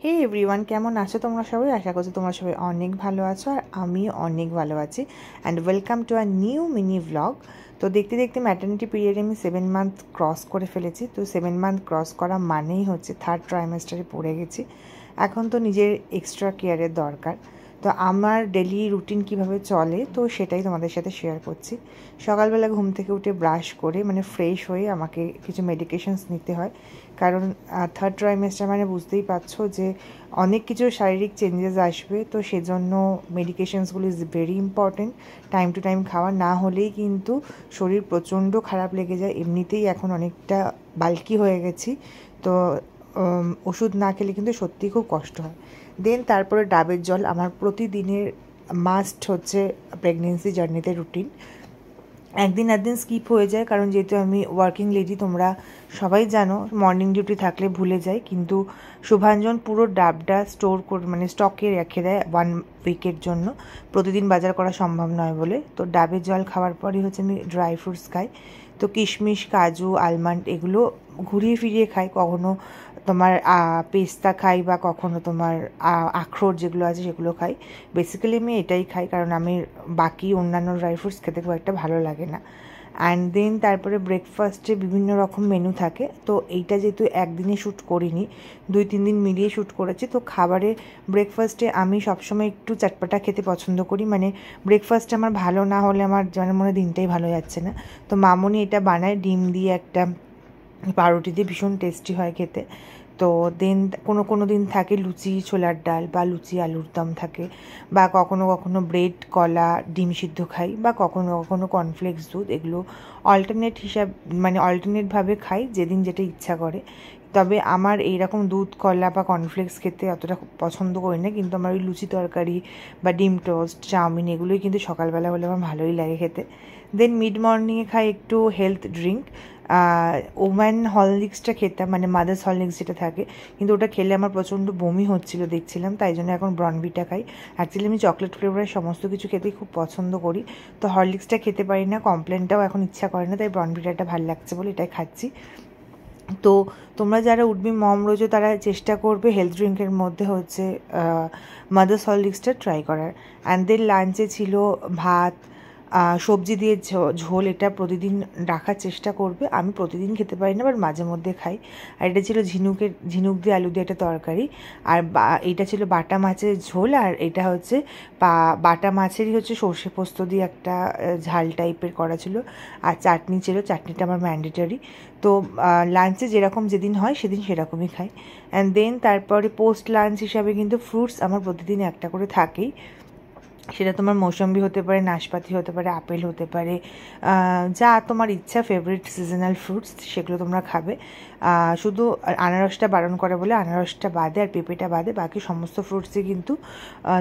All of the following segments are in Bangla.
হে এভরিওয়ান, কেমন আছো তোমরা সবাই? আশা করছি তোমরা সবাই অনেক ভালো আছো আর আমিও অনেক ভালো আছি। And welcome to a new mini vlog. তো দেখতে দেখতে ম্যাটারনিটি পিরিয়ডে আমি 7 মান্থ ক্রস করে ফেলেছি। তো 7 মান্থ ক্রস করা মানেই হচ্ছে থার্ড ট্রাইমেস্টারে পড়ে গেছি। এখন তো নিজের এক্সট্রা কেয়ারের দরকার। তো আমার ডেলি রুটিন কিভাবে চলে তো সেটাই তোমাদের সাথে শেয়ার করছি। সকালবেলা ঘুম থেকে উঠে ব্রাশ করে ফ্রেশ হয়ে আমাকে কিছু মেডিকেশনস নিতে হয়, কারণ থার্ড ট্রাইমেস্টার মানে বুঝতেই পারছো যে অনেক কিছু শারীরিক চেঞ্জেস আসবে। তো সেজন্য মেডিকেশনসগুলো is very important. Time to time খাওয়া না হলেই কিন্তু শরীর প্রচণ্ড খারাপ লেগে যায়। এমনিতেই এখন অনেকটা বাল্কি হয়ে গেছি, তো ওষুধ না খেলে কিন্তু সত্যিই খুব কষ্ট হয়। দেন তারপরে ডাবের জল আমার প্রতিদিনের মাস্ট হচ্ছে প্রেগনেন্সি জার্নিতে রুটিন। একদিন স্কিপ হয়ে যায়, কারণ যেহেতু আমি ওয়ার্কিং লেডি, তোমরা সবাই জানো মর্নিং ডিউটি থাকলে ভুলে যাই, কিন্তু শুভাঞ্জন পুরো ডাবটা স্টোর করে স্টকে রেখে দেয় 1 উইকের জন্য। প্রতিদিন বাজার করা সম্ভব নয় বলে। তো ডাবের জল খাওয়ার পরই হচ্ছে আমি ড্রাই ফ্রুটস খাই। তো কিশমিশ, কাজু, আলমন্ড এগুলো ঘুরিয়ে ফিরিয়ে খাই। কখনো তোমার পেস্তা খাই বা কখনো তোমার আখরোট যেগুলো আছে সেগুলো খাই। বেসিক্যালি আমি এটাই খাই, কারণ আমি বাকি অন্যান্য ড্রাই ফ্রুটস খেতে খুব একটা ভালো লাগে না। অ্যান্ড দেন তারপরে ব্রেকফাস্টে বিভিন্ন রকম মেনু থাকে। তো এইটা যেহেতু একদিনে শ্যুট করিনি, 2-3 দিন মিলিয়ে শ্যুট করেছি। তো খাবারে ব্রেকফাস্টে আমি সবসময় একটু চটপটা খেতে পছন্দ করি। ব্রেকফাস্ট আমার ভালো না হলে আমার যেন মনে দিনটাই ভালো যাচ্ছে না। তো মামনি এটা বানায় ডিম দিয়ে, একটা পাউরুটি দিয়ে, ভীষণ টেস্টি হয় খেতে। তো দেন কোনো দিন থাকে লুচি ছোলার ডাল বা লুচি আলুর দম থাকে, বা কখনো ব্রেড, কলা, ডিম সিদ্ধ খাই, বা কখনো কর্নফ্লেক্স, দুধ, এগুলো অল্টারনেটভাবে খাই, যেদিন যেটা ইচ্ছা করে। তবে আমার এইরকম দুধ, কলা বা কর্নফ্লেক্স খেতে অতটা পছন্দ করি না, কিন্তু আমার ওই লুচি তরকারি বা ডিম টোস্ট, চাউমিন এগুলোই কিন্তু সকালবেলা হলে আমার ভালোই লাগে খেতে। দেন মিড মর্নিংয়ে খাই একটু হেলথ ড্রিঙ্ক। ওম্যান হরলিক্সটা খেতাম, মাদার্স হরলিক্স যেটা থাকে, কিন্তু ওটা খেলে আমার প্রচণ্ড বমি হচ্ছিলো দেখছিলাম, তাই জন্য এখন ব্রনভিটা খাই। অ্যাকচুয়ালি আমি চকলেট ফ্লেভারের সমস্ত কিছু খেতেই খুব পছন্দ করি। তো হরলিক্সটা খেতে পারি না, কমপ্লেনটাও এখন ইচ্ছা করে না, তাই ব্রনভিটাটা ভালো লাগছে বলে এটাই খাচ্ছি। তো তোমরা যারা উডবি মম রয়েছো তারা চেষ্টা করবে হেলথ ড্রিঙ্কের মধ্যে হচ্ছে মাদার্স হরলিক্সটা ট্রাই করার। অ্যান্ড দেন লাঞ্চে ছিল ভাত, সবজি দিয়ে ঝোল, এটা প্রতিদিন রাখার চেষ্টা করবে। আমি প্রতিদিন খেতে পারি না, বাট মাঝে মধ্যে খাই। আর এটা ছিল ঝিনুক দিয়ে আলু দিয়ে একটা তরকারি। আর এটা ছিল বাটা মাছের ঝোল। আর এটা হচ্ছে বাটা মাছেরই হচ্ছে সর্ষে পোস্ত দিয়ে একটা ঝাল টাইপের করা ছিল। আর চাটনি ছিল, চাটনিটা আমার ম্যান্ডেটরি। তো লাঞ্চে যেরকম যেদিন হয় সেদিন সেরকমই খাই। অ্যান্ড দেন তারপরে পোস্ট লাঞ্চ হিসাবে কিন্তু ফ্রুটস আমার প্রতিদিন একটা করে থাকেই। সেটা তোমার মৌসম্বি হতে পারে, নাশপাতি হতে পারে, আপেল হতে পারে, যা তোমার ইচ্ছা, ফেভারিট সিজনাল ফ্রুটস সেগুলো তোমরা খাবে। শুধু আনারসটা বারণ করে বলে আনারসটা বাদে আর পেঁপেটা বাদে বাকি সমস্ত ফ্রুটসই কিন্তু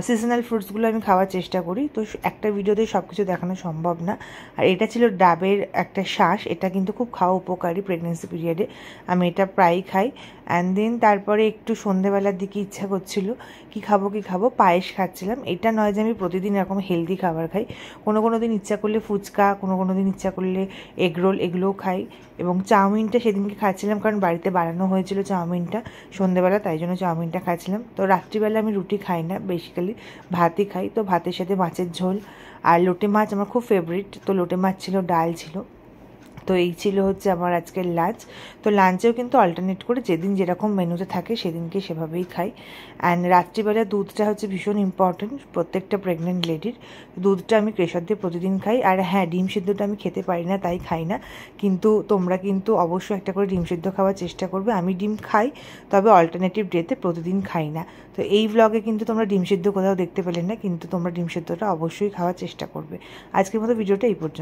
সিজনাল ফ্রুটসগুলো আমি খাওয়ার চেষ্টা করি। তো একটা ভিডিওতে সব কিছু দেখানো সম্ভব না। আর এটা ছিল ডাবের একটা শ্বাস, এটা কিন্তু খুব খাওয়া উপকারী প্রেগনেন্সি পিরিয়ডে, আমি এটা প্রায়ই খাই। অ্যান্ড দেন তারপরে একটু সন্ধ্যেবেলার দিকে ইচ্ছা করছিল কি খাবো, পায়েস খাচ্ছিলাম। এটা নয় যে আমি প্রতিদিন এরকম হেলদি খাবার খাই, কোনো দিন ইচ্ছা করলে ফুচকা, কোনো দিন ইচ্ছা করলে এগরোল, এগুলোও খাই। এবং চাউমিনটা সেদিনকে খাচ্ছিলাম, কারণ বাড়িতে বানানো হয়েছিল চাউমিনটা সন্ধ্যেবেলা, তাই জন্য চাউমিনটা খাচ্ছিলাম। তো রাত্রিবেলা আমি রুটি খাই না, বেসিক্যালি ভাতই খাই। তো ভাতের সাথে মাছের ঝোল আর লোটে মাছ আমার খুব ফেভারিট, তো লোটে মাছ ছিল, ডাল ছিল। তো এই ছিল হচ্ছে আমার আজকের লাঞ্চ। তো লাঞ্চেও কিন্তু অল্টারনেট করে যেদিন যেরকম মেনুতে থাকে সেদিনকে সেভাবেই খাই। অ্যান্ড রাত্রিবেলা দুধটা হচ্ছে ভীষণ ইম্পর্টেন্ট প্রত্যেকটা প্রেগনেন্ট লেডির। দুধটা আমি কেশর দিয়ে প্রতিদিন খাই। আর হ্যাঁ, ডিম সিদ্ধটা আমি খেতে পারি না, তাই খাই না। কিন্তু তোমরা কিন্তু অবশ্যই একটা করে ডিম সিদ্ধ খাওয়ার চেষ্টা করবে। আমি ডিম খাই, তবে অল্টারনেটিভ ডেতে প্রতিদিন খাই না। তো এই ভ্লগে কিন্তু তোমরা ডিম সিদ্ধ কোথাও দেখতে পেলে না, কিন্তু তোমরা ডিম সিদ্ধটা অবশ্যই খাওয়ার চেষ্টা করবে। আজকের মতো ভিডিওটা এই পর্যন্ত।